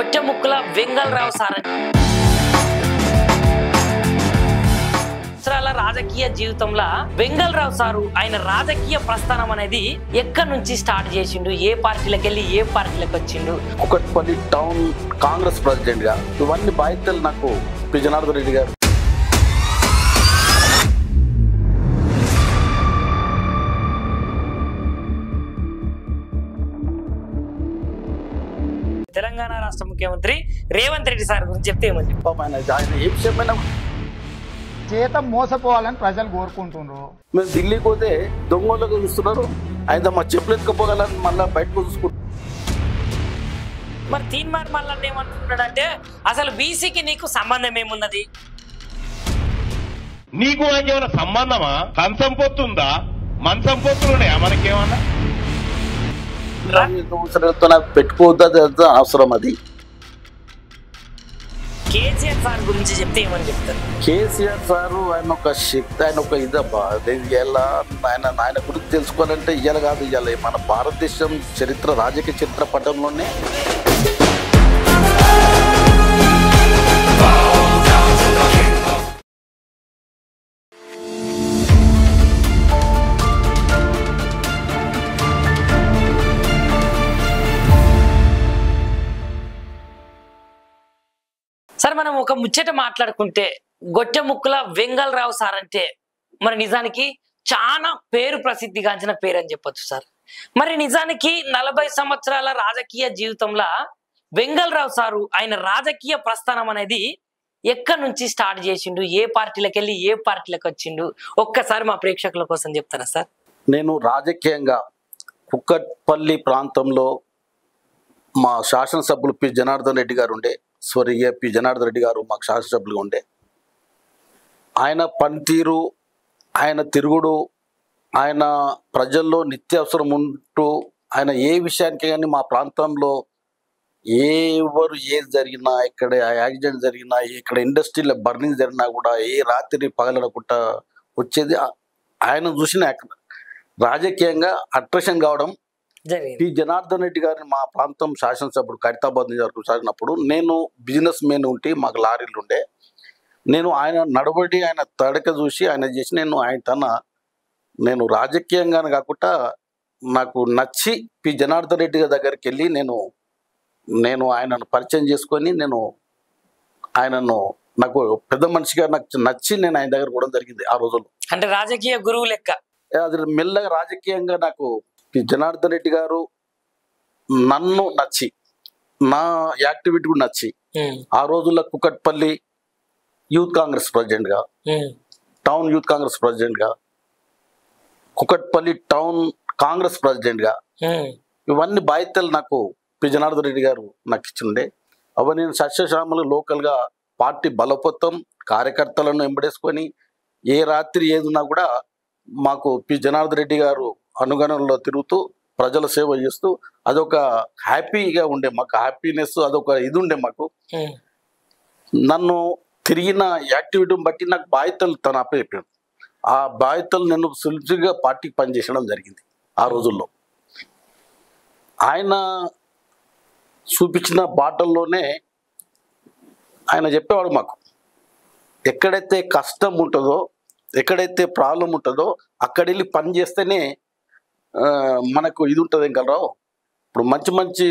Gottemukkala Vengala Rao sir రాజకీయ జీవితంలో Vengala Rao sir ఆయన రాజకీయ ప్రస్థానం అనేది ఎక్కడి నుంచి స్టార్ట్ చేసిండు, ఏ పార్టీలకు వెళ్ళి ఏ పార్టీలకు వచ్చిండు? కుకట్పల్లి టౌన్ కాంగ్రెస్ ప్రెసిడెంట్ గా ఇవన్నీ బాధ్యతలు నాకు పి జనార్దన్ రెడ్డి గారు. తెలంగాణ రాష్ట్ర ముఖ్యమంత్రి రేవంత్ రెడ్డి సార్ గురించి చెప్తే ఏమని? ఆయన ఏ విషయమైనా జీతం మోసపోవాలని ప్రజలు కోరుకుంటున్నారు. మేము ఢిల్లీకి పోతే దొంగలకు చూస్తున్నారు, ఆయన మా చెప్పులు ఎత్తుకపోగలని మళ్ళీ బయటకు చూసుకుంటారు. మరి తీన్మార్ మళ్ళీ ఏమంటున్నాడంటే అసలు బీసీకి నీకు సంబంధం ఏమున్నది? నీకు నాకేమైనా సంబంధమా? కంచం పొత్తుందా, మంచం పొత్తులున్నాయా మనకేమన్నా? పెట్టుకోవద్దా అవసరం అది. కేసీఆర్ సార్ గురించి చెప్తే ఏమని చెప్తారు? కేసీఆర్ సారు ఆయన ఒక శక్తి, ఆయన ఒక ఇదబ్బా. ఇలా ఆయన గురించి తెలుసుకోవాలంటే ఇయ్యాలి కాదు, ఇయ్యాలి మన భారతదేశం చరిత్ర, రాజకీయ చరిత్ర పటంలోనే సార్ మనం ఒక ముచ్చట మాట్లాడుకుంటే గొట్టెముక్కల వెంగళరావు సార్ అంటే మరి నిజానికి చాలా పేరు ప్రసిద్ధిగాంచిన పేరు అని చెప్పొచ్చు సార్. మరి నిజానికి 40 సంవత్సరాల రాజకీయ జీవితంలో వెంగళరావు సారు ఆయన రాజకీయ ప్రస్థానం అనేది ఎక్కడి నుంచి స్టార్ట్ చేసిండు, ఏ పార్టీలకు వెళ్ళి ఏ పార్టీలకు వచ్చిండు, ఒక్కసారి మా ప్రేక్షకుల కోసం చెప్తారా సార్? నేను రాజకీయంగా కుక్కట్పల్లి ప్రాంతంలో మా శాసనసభ్యులు పి జనార్దన్ రెడ్డి గారు ఉండే, స్వర్గీయ పి జనార్దన్ రెడ్డి గారు మాకు శాసనసభ్యులుగా ఉండే. ఆయన పనితీరు, ఆయన తిరుగుడు, ఆయన ప్రజల్లో నిత్యావసరం ఉంటూ ఆయన ఏ విషయానికి కానీ మా ప్రాంతంలో ఎవరు ఏది జరిగినా, ఇక్కడ యాక్సిడెంట్ జరిగినా, ఇక్కడ ఇండస్ట్రీలో బర్నింగ్ జరిగినా కూడా ఏ రాత్రి పగలకుండా వచ్చేది. ఆయన చూసిన రాజకీయంగా అట్రాక్షన్ కావడం. పి జనార్దన్ రెడ్డి గారిని మా ప్రాంతం శాసనసభ్యుడు ఖైరతాబాద్ నియోజకవర్గం సాగినప్పుడు నేను బిజినెస్ మెన్ ఉంటే మాకు లారీలు ఉండే. నేను ఆయన నడవడి, ఆయన తడక చూసి ఆయన చేసి నేను రాజకీయంగానే కాకుండా నాకు నచ్చి పి జనార్దన్ రెడ్డి గారి దగ్గరికి వెళ్ళి నేను ఆయనను పరిచయం చేసుకొని నాకు పెద్ద మనిషిగా నాకు నచ్చి నేను ఆయన దగ్గర కూడా జరిగింది ఆ రోజుల్లో. అంటే రాజకీయ గురువు లెక్క అది మెల్లగా రాజకీయంగా నాకు పి జనార్దన్ రెడ్డి గారు నన్ను నచ్చి, నా యాక్టివిటీ కూడా నచ్చి ఆ రోజుల్లో కుకట్పల్లి యూత్ కాంగ్రెస్ ప్రెసిడెంట్ గా, టౌన్ యూత్ కాంగ్రెస్ ప్రెసిడెంట్ గా, కుకట్పల్లి టౌన్ కాంగ్రెస్ ప్రెసిడెంట్ గా ఇవన్నీ బాధ్యతలు నాకు పి జనార్దన్ రెడ్డి గారు నాకు ఇచ్చిండే. అవి నేను సస్యశ్యామలు లోకల్ గా పార్టీ బలోపేతం, కార్యకర్తలను ఎంబడేసుకొని ఏ రాత్రి ఏదున్నా కూడా మాకు పి జనార్దన్ రెడ్డి గారు అనుగణంలో తిరుగుతూ ప్రజల సేవ చేస్తూ అదొక హ్యాపీగా ఉండే, మాకు హ్యాపీనెస్ అదొక ఇది ఉండే మాకు. నన్ను తిరిగిన యాక్టివిటీని బట్టి నాకు బాధ్యతలు తను అప్పచెప్పాడు. ఆ బాధ్యతలు నేను సులువుగా పార్టీకి పనిచేయడం జరిగింది ఆ రోజుల్లో. ఆయన చూపించిన బాటల్లోనే ఆయన చెప్పేవాడు మాకు ఎక్కడైతే కష్టం ఉంటుందో, ఎక్కడైతే ప్రాబ్లం ఉంటుందో అక్కడ వెళ్ళి పని చేస్తేనే మనకు ఇది ఉంటుంది. వెంకలరావు, ఇప్పుడు మంచి మంచి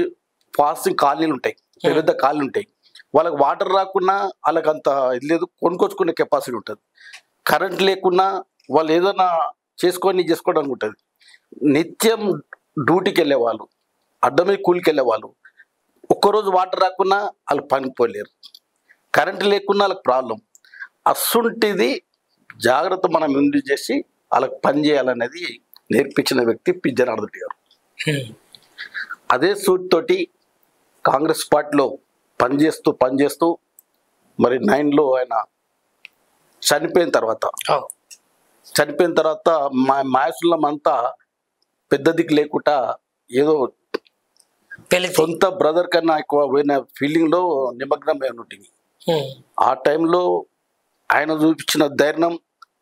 ఫాస్టింగ్ కాలనీలు ఉంటాయి, పెద్ద కాలనీలు ఉంటాయి, వాళ్ళకి వాటర్ రాకున్నా వాళ్ళకి అంత ఇది లేదు, కొనుక్కొచ్చుకునే కెపాసిటీ ఉంటుంది. కరెంట్ లేకున్నా వాళ్ళు ఏదైనా చేసుకోవడానికి ఉంటుంది. నిత్యం డ్యూటీకి వెళ్ళేవాళ్ళు, అడ్డమే కూలికి వెళ్ళేవాళ్ళు, ఒక్కరోజు వాటర్ రాకున్నా వాళ్ళు పనికి పోలేరు, కరెంట్ లేకున్నా వాళ్ళకి ప్రాబ్లం. అస్సుంటిది జాగ్రత్త మనం ముందు చేసి వాళ్ళకి పని చేయాలనేది నేర్పించిన వ్యక్తి పి జనార్దన్ రెడ్డి గారు. అదే సూటితోటి కాంగ్రెస్ పార్టీలో పనిచేస్తూ మరి 9లో ఆయన చనిపోయిన తర్వాత మా మాయసులమంతా పెద్ద దిక్కు లేకుండా ఏదో సొంత బ్రదర్ కన్నా ఎక్కువ పోయిన ఫీలింగ్లో నిమగ్నమై ఉంటుంది. ఆ టైంలో ఆయన చూపించిన ధైర్యం,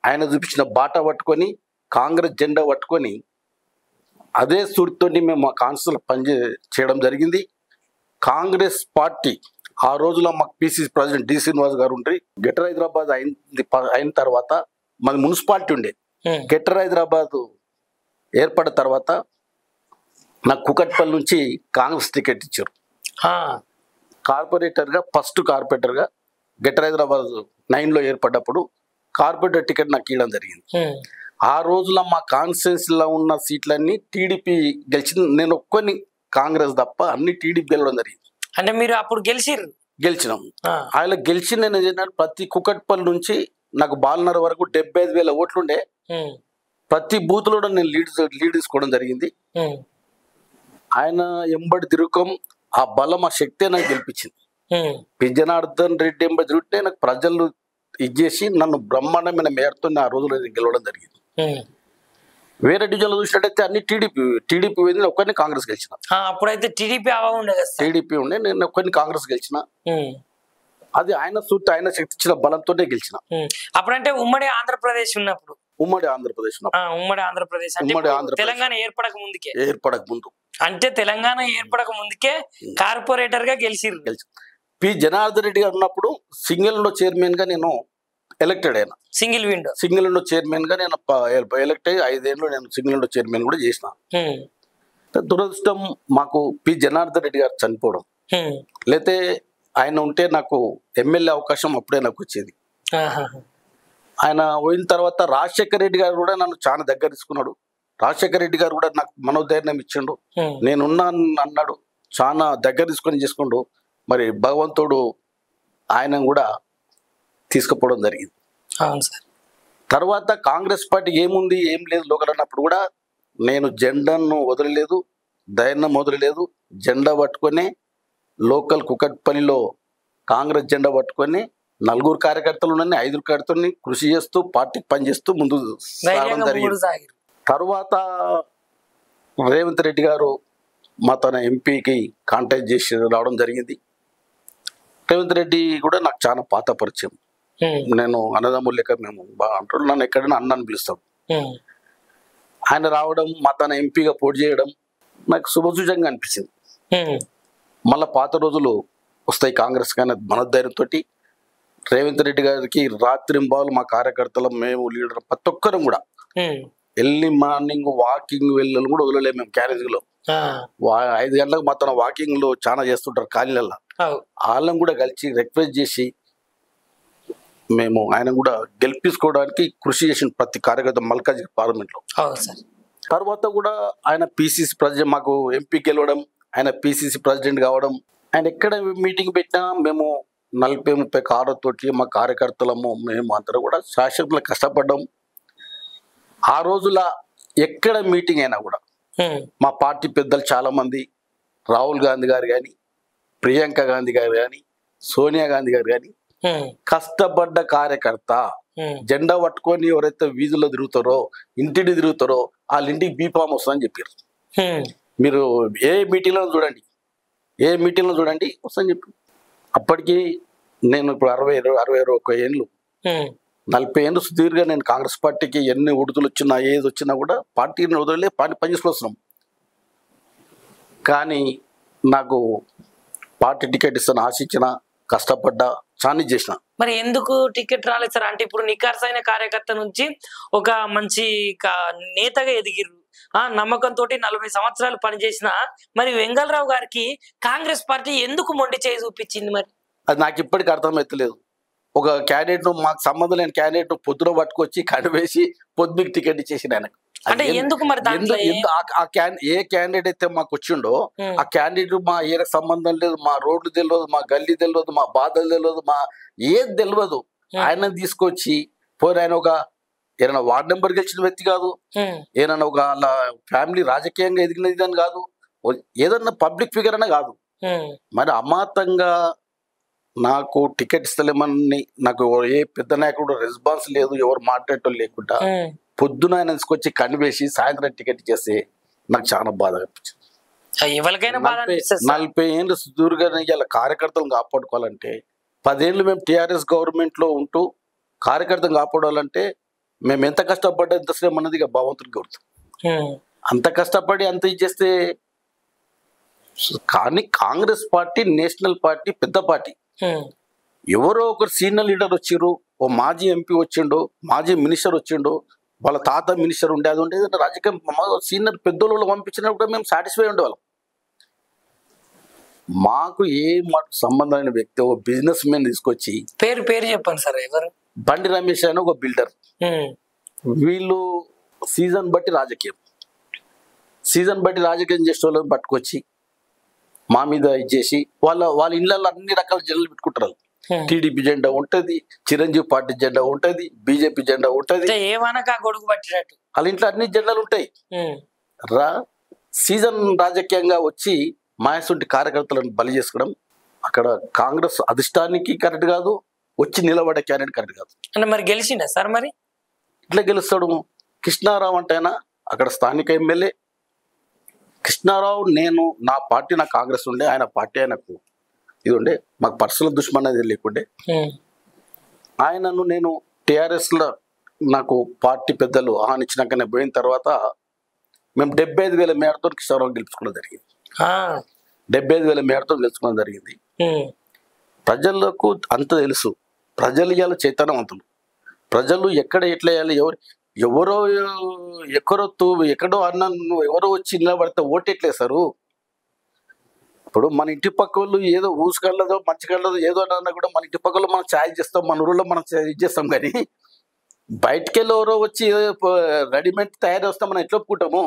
ఆయన చూపించిన బాట పట్టుకొని కాంగ్రెస్ జెండా పట్టుకొని అదే సూటితోటి మేము మా కాన్స్టిట్యూన్సీలో చేయడం జరిగింది. కాంగ్రెస్ పార్టీ ఆ రోజులో మాకు పిసిసి ప్రెసిడెంట్ డి శ్రీనివాస్ గారు ఉండి గ్రేటర్ హైదరాబాద్ అయిన తర్వాత మాది మున్సిపాలిటీ ఉండే. గ్రేటర్ హైదరాబాద్ ఏర్పడిన తర్వాత నాకు కుకట్పల్లి నుంచి కాంగ్రెస్ టికెట్ ఇచ్చారు. కార్పొరేటర్గా ఫస్ట్ కార్పొరేటర్గా గ్రేటర్ హైదరాబాద్ 9లో ఏర్పడ్డప్పుడు కార్పొరేటర్ టికెట్ నాకు ఇవ్వడం జరిగింది. ఆ రోజులో మా కాన్స్టిట్యున్సీలో ఉన్న సీట్లన్నీ టీడీపీ గెలిచింది. నేను ఒక్కని కాంగ్రెస్ తప్ప అన్ని టీడీపీ గెలవడం జరిగింది. అంటే మీరు అప్పుడు గెలిచినాం. ఆయన గెలిచి నేను ఏంటంటే ప్రతి కుకట్పల్లి నుంచి నాకు బాలనగర్ వరకు 75,000 ఓట్లుండే. ప్రతి బూత్ లో నేను లీడ్ తీసుకోవడం జరిగింది. ఆయన ఎంబడి తిరుగుకం ఆ బలం ఆ శక్తి నాకు గెలిపించింది. పి జనార్దన్ రెడ్డి ఎంబడి తిరుగుతే నాకు ప్రజలు ఇచ్చేసి నన్ను బ్రహ్మాండమైన మేరతో ఆ రోజులో గెలవడం జరిగింది. వేరే డివిజన్లో చూసినట్టయితే అన్ని టీడీపీ పోయింది, ఒక్కరిని కాంగ్రెస్ గెలిచిన. అప్పుడైతే టీడీపీ ఉండే, నేను ఒక్కరిని కాంగ్రెస్ గెలిచిన. అది ఆయన శక్తి ఇచ్చిన బలంతోనే గెలిచిన. అప్పుడంటే ఉమ్మడి ఆంధ్రప్రదేశ్ ఉన్నప్పుడు ఉమ్మడి ఆంధ్రప్రదేశ్ తెలంగాణ ఏర్పడక ముందు అంటే తెలంగాణ ఏర్పడక ముందుకే కార్పొరేటర్ గా గెలిచి పి జనార్దన్ రెడ్డి గారు ఉన్నప్పుడు సింగిల్ విండో చైర్మన్ గా నేను ఎలక్టెడ్ అయినా. సింగిల్ విండో చైర్మన్ గా నేను ఎలక్ట్ అయ్యి 5 ఏళ్ళు నేను సింగిల్ విండో చైర్మన్ కూడా చేసిన. దురదృష్టం మాకు పి జనార్దన్ రెడ్డి గారు చనిపోవడం, లేతే ఆయన ఉంటే నాకు ఎమ్మెల్యే అవకాశం అప్పుడే నాకు వచ్చేది. ఆయన పోయిన తర్వాత రాజశేఖర రెడ్డి గారు కూడా నన్ను చాలా దగ్గర తీసుకున్నాడు. రాజశేఖర రెడ్డి గారు కూడా నాకు మనోధైర్యం ఇచ్చిండు, నేనున్నా అన్నాడు, చాలా దగ్గర తీసుకొని చేసుకుంటూ మరి భగవంతుడు ఆయన కూడా తీసుకుపోవడం జరిగింది. తర్వాత కాంగ్రెస్ పార్టీ ఏముంది ఏం లేదు లోకల్ అన్నప్పుడు కూడా నేను జెండాను వదలలేదు, ధైర్యం వదలలేదు. జెండా పట్టుకొని లోకల్ కుకట్పల్లిలో కాంగ్రెస్ జెండా పట్టుకొని 4 కార్యకర్తలు ఉన్నాయి, 5 కార్యకర్తలని కృషి చేస్తూ పార్టీకి పనిచేస్తూ ముందు సాగడం జరిగింది. తర్వాత రేవంత్ రెడ్డి గారు మా తన ఎంపీకి కాంటాక్ట్ చేసి రావడం జరిగింది. రేవంత్ రెడ్డి కూడా నాకు చాలా పాత పరిచయం. నేను అన్నదమ్ములు లెక్క మేము బాగా అంటారు, నన్ను ఎక్కడైనా అన్నని పిలుస్తాం. ఆయన రావడం, మా తన ఎంపీగా పోటీ చేయడం నాకు శుభసూచకంగా అనిపించింది. మళ్ళీ పాత రోజులు వస్తాయి కాంగ్రెస్ కానీ మనోధైర్యంతో రేవంత్ రెడ్డి గారికి రాత్రింబాలు మా కార్యకర్తలు మేము లీడర్ ప్రతి ఒక్కరం కూడా ఎర్లీ మార్నింగ్ వాకింగ్ వెళ్ళాలి కూడా వదలలేము. మేము క్యారేజ్లో 5 గంటలకు మాత్రం వాకింగ్ లో చాలా చేస్తుంటారు కాలనీలలో. వాళ్ళని కూడా కలిసి రిక్వెస్ట్ చేసి మేము ఆయన కూడా గెలిపించుకోవడానికి కృషి చేసిన ప్రతి కార్యకర్త మల్కాజ్గిరి పార్లమెంట్ లో. తర్వాత కూడా ఆయన పిసిసి ప్రెసిడెంట్, మాకు ఎంపీ గెలవడం, ఆయన పిసిసి ప్రెసిడెంట్ కావడం. ఆయన ఎక్కడ మీటింగ్ పెట్టినా మేము 40-30 కార్లతోటి మా కార్యకర్తలము మేము అందరూ కూడా శాశ్వతంగా కష్టపడ్డాం. ఆ రోజుల ఎక్కడ మీటింగ్ అయినా కూడా మా పార్టీ పెద్దలు చాలా మంది, రాహుల్ గాంధీ గారు కానీ, ప్రియాంక గాంధీ గారు కానీ, సోనియా గాంధీ గారు కానీ, కష్టపడ్డ కార్యకర్త జెండా పట్టుకొని ఎవరైతే వీధుల్లో తిరుగుతారో, ఇంటిని తిరుగుతారో వాళ్ళ ఇంటికి బీఫామ్ వస్తుందని చెప్పారు. మీరు ఏ మీటింగ్లో చూడండి వస్తుందని చెప్పి. అప్పటికి నేను ఇప్పుడు 61 ఏళ్ళు, 40 ఏళ్ళు సుదీర్ఘ నేను కాంగ్రెస్ పార్టీకి ఎన్ని ఉడుతులు వచ్చినా ఏది వచ్చినా కూడా పార్టీని వదిలే పని చేసుకొస్తున్నాం. కానీ నాకు పార్టీ టికెట్ ఇస్తాను ఆశించిన, కష్టపడ్డా, చాలా చేసిన. మరి ఎందుకు టికెట్ రాలేదు సార్? అంటే ఇప్పుడు నిఖార్సైన కార్యకర్త నుంచి ఒక మంచి నేతగా ఎదిగిరు, నమ్మకంతో 40 సంవత్సరాలు పనిచేసిన మరి వెంగళరావు గారికి కాంగ్రెస్ పార్టీ ఎందుకు మొండి చేయి చూపించింది? మరి అది నాకు ఇప్పటికీ అర్థమవుతలేదు. ఒక క్యాండిడేట్ ను, మాకు సంబంధం లేని క్యాండిడేట్ ను పొద్దున పట్టుకొచ్చి కడివేసి పొద్దుకి టికెట్ ఇచ్చేసి ఆయనకు. అంటే ఎందుకు మరి ఏ క్యాండిడేట్ అయితే మాకు వచ్చిండో ఆ క్యాండిడేట్ మా ఏరికి సంబంధం లేదు, మా రోడ్లు తెలియదు, మా గల్లీ తెలియదు, మా బాధలు తెలియదు, మా ఏది తెలియదు. ఆయన తీసుకొచ్చి పోయి ఆయన ఒక ఏదైనా వార్డ్ నెంబర్ గెలిచిన వ్యక్తి కాదు, ఏదైనా ఒక ఫ్యామిలీ రాజకీయంగా ఎదిగినది అని కాదు, ఏదన్నా పబ్లిక్ ఫిగర్ అనే కాదు. మరి అమాతంగా నాకు టికెట్ ఇస్తలేమని నాకు ఏ పెద్ద నాయకుడు రెస్పాన్స్ లేదు, ఎవరు మాట్లాడటం లేకుండా పొద్దున ఆయన తీసుకొచ్చి కనివేసి సాయంత్రం టికెట్ ఇచ్చేస్తే నాకు చాలా బాధ అనిపించింది. 40 ఏళ్ళు సుదూరుగా ఇలా కార్యకర్తలను కాపాడుకోవాలంటే, 10 ఏళ్ళు మేము టీఆర్ఎస్ గవర్నమెంట్ లో ఉంటూ కార్యకర్తను కాపాడాలంటే మేము ఎంత కష్టపడ్డా ఎంత శ్రమ అన్నది ఇక భగవంతుడికి గుర్తు. అంత కష్టపడి అంత ఇచ్చేస్తే కానీ కాంగ్రెస్ పార్టీ నేషనల్ పార్టీ, పెద్ద పార్టీ. ఎవరో ఒకరు సీనియర్ లీడర్ వచ్చిర్రు, ఓ మాజీ ఎంపీ వచ్చిండు, మాజీ మినిస్టర్ వచ్చిండు, వాళ్ళ తాత మినిస్టర్ ఉండే అది ఉండేది. రాజకీయం సీనియర్ పెద్దోళ్ళు పంపించినప్పుడు కూడా మేము సాటిస్ఫై ఉండేవాళ్ళం. మాకు ఏ మాకు సంబంధమైన వ్యక్తి ఓ బిజినెస్ మ్యాన్ తీసుకొచ్చి పేరు చెప్పండి సార్ ఎవరు? బండి రమేష్ అని ఒక బిల్డర్. వీళ్ళు సీజన్ బట్టి రాజకీయం చేసే వాళ్ళని పట్టుకొచ్చి మా మీద ఇచ్చేసి వాళ్ళ ఇళ్ళల్లో అన్ని రకాల జెండాలు పెట్టుకుంటారు. టీడీపీ జెండా ఉంటది, చిరంజీవి పార్టీ జెండా ఉంటది, బీజేపీ జెండా ఉంటది, గొడుగు పట్టినట్టు వాళ్ళ ఇంట్లో అన్ని జెండాలు ఉంటాయి. సీజన్ రాజకీయంగా వచ్చి మాయసొంటి కార్యకర్తలను బలి చేసుకోవడం అక్కడ కాంగ్రెస్ అధిష్టానికి కరెక్ట్ కాదు, వచ్చి నిలబడే క్యాండిడేట్ కరెక్ట్ కాదు. అంటే మరి గెలిచిండా సార్? మరి ఇట్లా గెలుస్తాడు కృష్ణారావు అంటేనా అక్కడ స్థానిక ఎమ్మెల్యే. కృష్ణారావు నా పార్టీ నాకు కాంగ్రెస్ ఉండే, ఆయన పార్టీ ఆయనకు ఇది ఉండే, మాకు పర్సనల్ దుష్మన్ అనేది లేకుండే. ఆయనను నేను టీఆర్ఎస్లో నాకు పార్టీ పెద్దలు ఆహ్వానించినాకనే పోయిన తర్వాత మేము 75,000 మేరతో కృష్ణారావు గెలుచుకోవడం జరిగింది. 75,000 మేరతో గెలుచుకోవడం జరిగింది. ప్రజలకు అంత తెలుసు, ప్రజలు ఇవాళ చైతన్యవంతులు. ప్రజలు ఎక్కడ ఎట్లా వేయాలి, ఎక్కడో అన్న ఎవరో వచ్చి నిలబడితే ఓటు ఎట్లేస్తారు. ఇప్పుడు మన ఇంటి పక్క వాళ్ళు ఏదో ఊసుకళ్ళదో మంచి కళ్ళదో ఏదో అన్నా కూడా మన ఇంటి పక్కలో మనం ఛాయ్ చేస్తాం, మన ఊళ్ళో మనం ఇది చేస్తాం. కానీ బయటకెళ్ళి ఎవరో వచ్చి రెడీమేడ్ తయారు చేస్తాం మనం ఎట్లా ఒప్పుకుంటాము.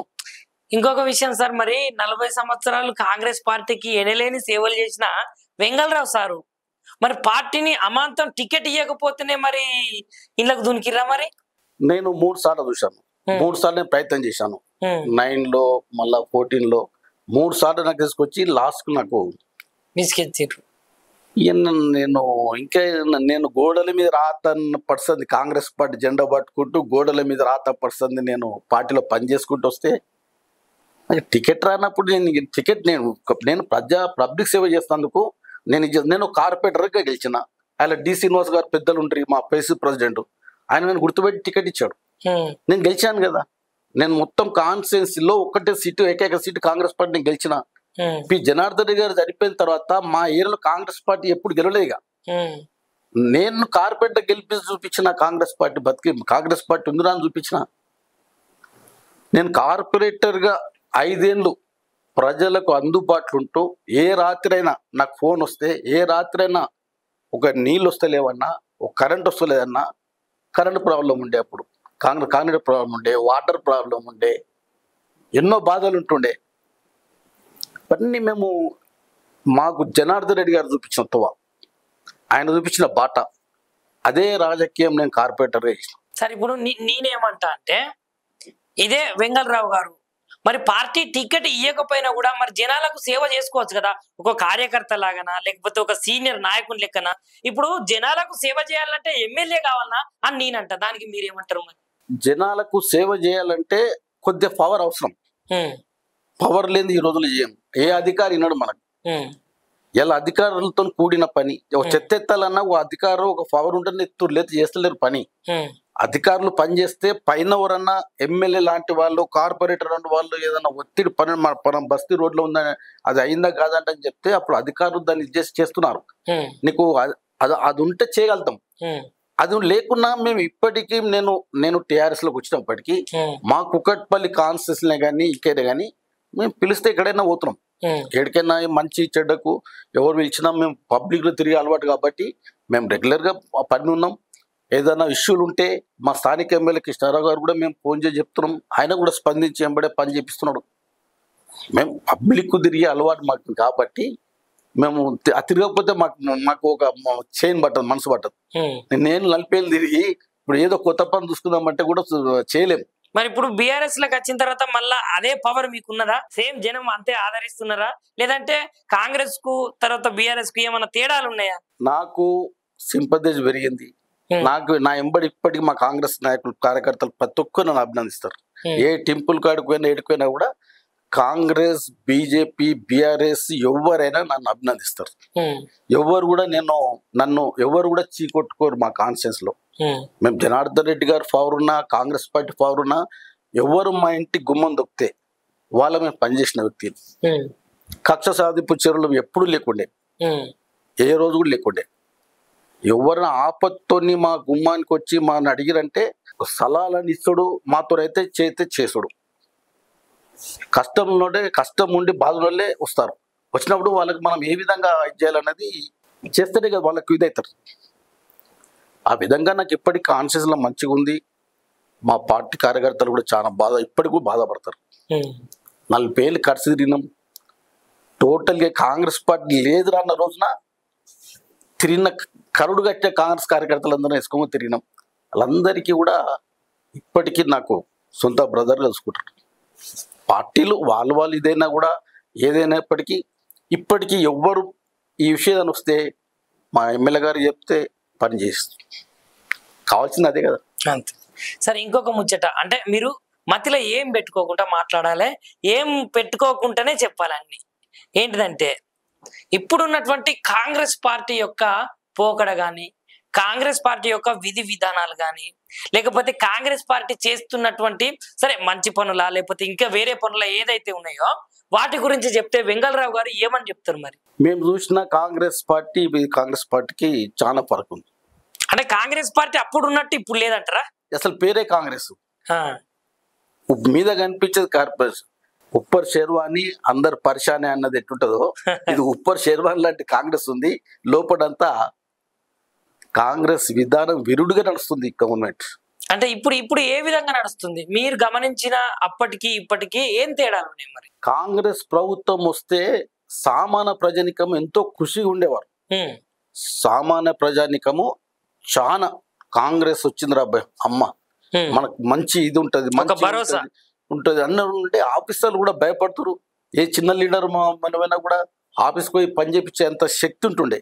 ఇంకొక విషయం సార్, మరి 40 సంవత్సరాలు కాంగ్రెస్ పార్టీకి ఎనలేని సేవలు చేసిన వెంగళరావు సారు మరి పార్టీని అమాంతం టికెట్ ఇవ్వకపోతేనే మరి ఇళ్ళకు దునికిరా? మరి నేను 3 సార్లు చూశాను, 3 సార్లు నేను ప్రయత్నం చేశాను. 9లో మళ్ళా 14లో 3 సార్లు నాకు తీసుకొచ్చి లాస్ట్ కు నాకు విసికెత్తిరు. నేను గోడల మీద రాత పడుతుంది, కాంగ్రెస్ పార్టీ జెండా పట్టుకుంటూ గోడల మీద రాత పడుతుంది, నేను పార్టీలో పని చేసుకుంటూ వస్తే టికెట్ రానప్పుడు నేను పబ్లిక్ సేవ చేసినందుకు నేను కార్పొరేటర్గా గెలిచిన. ఆయన డి శ్రీనివాస్ గారు పెద్దలు ఉంటారు, మా పేసి ప్రెసిడెంట్, ఆయన నేను గుర్తుపెట్టి టికెట్ ఇచ్చాడు. నేను గెలిచాను కదా. నేను మొత్తం కాన్స్టిట్యున్సీలో ఏకైక సీటు కాంగ్రెస్ పార్టీ నేను గెలిచిన. పి జనార్దన్ రెడ్డి గారు చనిపోయిన తర్వాత మా ఏరియాలో కాంగ్రెస్ పార్టీ ఎప్పుడు గెలవలేదుగా. నేను కార్పొరేటర్ గెలిపి చూపించిన కాంగ్రెస్ పార్టీ ఉందిరా అని చూపించిన. నేను కార్పొరేటర్గా 5 ఏళ్ళు ప్రజలకు అందుబాటులో ఉంటూ ఏ రాత్రైనా నాకు ఫోన్ వస్తే, ఏ రాత్రైనా ఒక నీళ్ళు వస్తలేవన్నా, ఒక కరెంట్ వస్తలేదన్నా, కరెంట్ ప్రాబ్లం ఉండే, అప్పుడు కాంగ్రెస్ ప్రాబ్లం ఉండే, వాటర్ ప్రాబ్లం ఉండే, ఎన్నో బాధలు ఉంటుండే. ఇవన్నీ మాకు జనార్దన్ రెడ్డి గారు చూపించిన ఆయన చూపించిన బాట, అదే రాజకీయం నేను కార్పొరేటర్గా చేసిన. సరే, ఇప్పుడు నేనేమంటా అంటే ఇదే వెంగళరావు గారు మరి పార్టీ టికెట్ ఇవ్వకపోయినా కూడా మరి జనాలకు సేవ చేసుకోవచ్చు కదా, ఒక కార్యకర్త లాగానా లేకపోతే ఒక సీనియర్ నాయకుని లెక్కన. ఇప్పుడు జనాలకు సేవ చేయాలంటే ఎమ్మెల్యే కావాలన్నా అని నేనంట, దానికి మీరేమంటారు? మరి జనాలకు సేవ చేయాలంటే కొద్దిగా పవర్ అవసరం. పవర్ లేని ఈ రోజులు చేయం. ఏ అధికారి వినడు మనకు. ఇలా అధికారులతో కూడిన పని, ఒక చెత్త ఎత్తాలన్నా ఒక అధికారం ఒక పవర్ ఉంటే ఎత్తురు లేదు, చేస్తలేరు పని. అధికారులు పనిచేస్తే పైన ఎవరన్నా ఎమ్మెల్యే లాంటి వాళ్ళు, కార్పొరేటర్ లాంటి వాళ్ళు ఏదైనా ఒత్తిడి పని మన బస్తీ రోడ్లో ఉందని అది అయిందా కాదంటే అని చెప్తే అప్పుడు అధికారులు దాన్ని చేస్తున్నారు. నీకు అది ఉంటే చేయగలుగుతాం. అది లేకున్నా మేము ఇప్పటికీ నేను టీఆర్ఎస్ లోకి వచ్చినప్పటికీ మా కుకట్పల్లి కాన్స్టిట్యూన్సీ కానీ ఇక్కడే కానీ మేము పిలిస్తే ఎక్కడైనా పోతున్నాం. ఎక్కడికైనా మంచి చెడ్డకు ఎవరు పిలిచినా మేము పబ్లిక్ లో తిరిగే అలవాటు కాబట్టి మేము రెగ్యులర్ గా పని ఉన్నాం. ఏదైనా ఇష్యూలు ఉంటే మా స్థానిక ఎమ్మెల్యే కృష్ణారావు గారు కూడా మేము ఫోన్ చేసి చెప్తున్నాం, ఆయన కూడా స్పందించి వెంబడే పని చేపిస్తున్నాడు. మేము పబ్లిక్ తిరిగే అలవాటు మాకు కాబట్టి మేము తిరగకపోతే మాకు ఒక చైన్ పట్టదు, మనసు పట్టదు. నేను నలిపేళ్ళు తిరిగి ఇప్పుడు ఏదో కొత్త పని చూసుకుందామంటే కూడా చేయలేము. మరి ఇప్పుడు బీఆర్ఎస్ లకు వచ్చిన తర్వాత మళ్ళా అదే పవర్ మీకున్నదా? సేమ్ జనం అంతే ఆదరిస్తున్నారా, లేదంటే కాంగ్రెస్ కు తర్వాత బీఆర్ఎస్ కు ఏమైనా తేడాలు ఉన్నాయా? నాకు సింపథైజ్ పెరిగింది. నా ఎంబడి ఇప్పటికి మా కాంగ్రెస్ నాయకులు కార్యకర్తలు ప్రతి ఒక్కరు నన్ను అభినందిస్తారు. ఏ టెంపుల్ కాడికి పోయినా ఎడిపోయినా కూడా కాంగ్రెస్, బీజేపీ, బీఆర్ఎస్ ఎవరైనా నన్ను అభినందిస్తారు. ఎవరు కూడా నన్ను ఎవరు కూడా చీకొట్టుకోరు. మా కాన్స్టిట్యూన్స్ లో మేము జనార్దన్ రెడ్డి గారు పవర్ ఉన్నా, కాంగ్రెస్ పార్టీ పవర్ ఉన్నా, ఎవరు మా ఇంటి గుమ్మం దొక్కితే వాళ్ళ మేము పనిచేసిన వ్యక్తి. కక్ష సాధింపు చర్యలు ఎప్పుడు లేకుండే, ఏ రోజు కూడా లేకుండే. ఎవరిని ఆపత్తోని మా గుమ్మానికి వచ్చి మా అడిగిరంటే సలహాలని ఇస్తుడు, మాతోనైతే చేస్తే చేసుడు. కష్టంలోనే కష్టం ఉండి బాధలోనే వస్తారు. వచ్చినప్పుడు వాళ్ళకి మనం ఏ విధంగా ఇది చేయాలన్నది చేస్తేనే కదా వాళ్ళకి ఇదవుతారు. ఆ విధంగా నాకు ఇప్పటికీ కాన్షియస్లో మంచిగా ఉంది. మా పార్టీ కార్యకర్తలు కూడా చాలా ఇప్పటికి కూడా బాధపడతారు. 40 ఏళ్ళు ఖర్చు తిరిగినాం. టోటల్గా కాంగ్రెస్ పార్టీ లేదురా అన్న రోజున తిరిగిన కరుడు కట్టే కాంగ్రెస్ కార్యకర్తలందరూ వేసుకొని తిరిగినాం. వాళ్ళందరికీ కూడా ఇప్పటికీ నాకు సొంత బ్రదర్ కలుసుకుంటారు. పార్టీలు వాళ్ళు ఇదైనా కూడా ఏదైనప్పటికీ ఇప్పటికీ ఎవ్వరు ఈ విషయాన్ని వస్తే మా ఎమ్మెల్యే గారు చెప్తే పని చేస్తుంది. కావాల్సింది అదే కదా. అంతే. సరే, ఇంకొక ముచ్చట అంటే మీరు మధ్యలో ఏం పెట్టుకోకుండా మాట్లాడాలి, ఏం పెట్టుకోకుండానే చెప్పాలి అన్ని. ఏంటిదంటే ఇప్పుడున్నటువంటి కాంగ్రెస్ పార్టీ యొక్క పోకడ కానీ, కాంగ్రెస్ పార్టీ యొక్క విధి విధానాలు కానీ, లేకపోతే కాంగ్రెస్ పార్టీ చేస్తున్నటువంటి సరే మంచి పనులా లేకపోతే ఇంకా వేరే పనుల ఏదైతే ఉన్నాయో వాటి గురించి చెప్తే వెంగళరావు గారు ఏమని చెప్తారు? మరి మేము చూసిన కాంగ్రెస్ పార్టీకి చాలా ఫరక్ ఉంది. అంటే కాంగ్రెస్ పార్టీ అప్పుడు ఉన్నట్టు ఇప్పుడు లేదంటారా? అసలు పేరే కాంగ్రెస్, మీద కనిపించేది కార్పొరేషన్. ఉప్పర్ షెర్వాని అందరు పరిశానే అన్నది ఎట్టుంటదో ఇది ఉప్పర్ షెర్వాని లాంటి కాంగ్రెస్ ఉంది. లోపడంతా కాంగ్రెస్ విధానం విరుడుగా నడుస్తుంది గవర్నమెంట్. అంటే ఇప్పుడు ఏ విధంగా నడుస్తుంది మీరు గమనించిన అప్పటికి ఇప్పటికి ఏం తేడాలు ఉన్నాయి? మరి కాంగ్రెస్ ప్రభుత్వం వస్తే సామాన్య ప్రజానికము ఎంతో ఖుషిగా ఉండేవారు. సామాన్య ప్రజానికము చాలా కాంగ్రెస్ వచ్చిందిరా అమ్మ మనకు మంచి ఇది ఉంటది, మంచి భరోసా ఉంటది అన్నారు. ఉంటే ఆఫీసర్లు కూడా భయపడుతురు. ఏ చిన్న లీడర్ మనమైనా కూడా ఆఫీస్కి పోయి పని చేపించేంత శక్తి ఉంటుండే.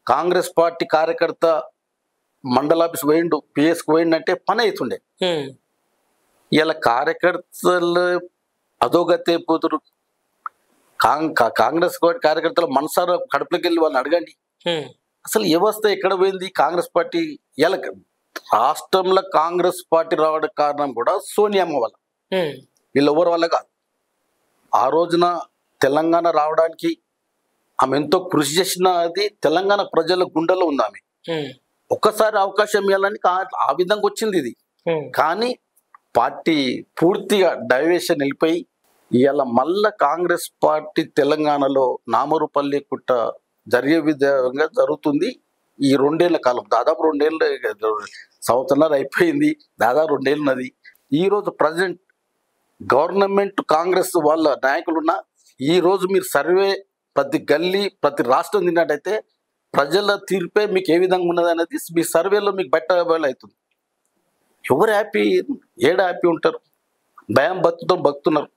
కాంగ్రెస్ పార్టీ కార్యకర్త మండలాఫీస్ పోయిండు, పిఎస్కి పోయిండు అంటే పని అవుతుండే. ఇలా కార్యకర్తలు అధోగతి అయిపోతురు. కాంగ్రెస్ పార్టీ కార్యకర్తలు మనసారా కడుపులోకి వెళ్ళి వాళ్ళని అడగండి అసలు వ్యవస్థ ఎక్కడ పోయింది. కాంగ్రెస్ పార్టీ ఇలా రాష్ట్రంలో కాంగ్రెస్ పార్టీ రావడానికి కారణం కూడా సోనియామ్మ వల్ల, వీళ్ళెవరి వల్ల కాదు. ఆ రోజున తెలంగాణ రావడానికి ఆమె ఎంతో కృషి చేసినది తెలంగాణ ప్రజల గుండెలో ఉంది. ఆమె ఒక్కసారి అవకాశం ఇవ్వాలని ఆ విధంగా వచ్చింది ఇది. కానీ పార్టీ పూర్తిగా డైవేషన్ వెళ్ళిపోయి ఇవాళ మళ్ళా కాంగ్రెస్ పార్టీ తెలంగాణలో నామరూపల్లి కుట్ట జరిగే విధంగా జరుగుతుంది. ఈ 2 ఏళ్ల కాలం, దాదాపు 2 ఏళ్ళు, సంవత్సరాలు అయిపోయింది, దాదాపు 2 ఏళ్ళు ఉన్నది. ఈరోజు ప్రజెంట్ గవర్నమెంట్ కాంగ్రెస్ వాళ్ళ నాయకులున్న ఈరోజు మీరు సర్వే ప్రతి గల్లీ ప్రతి రాష్ట్రం తిన్నట్టయితే ప్రజల తీర్పే మీకు ఏ విధంగా ఉన్నది అనేది మీ సర్వేలో మీకు అవుతుంది. ఎవరు హ్యాపీ, ఏడ హ్యాపీ ఉంటారు? భయం బతున్నారు.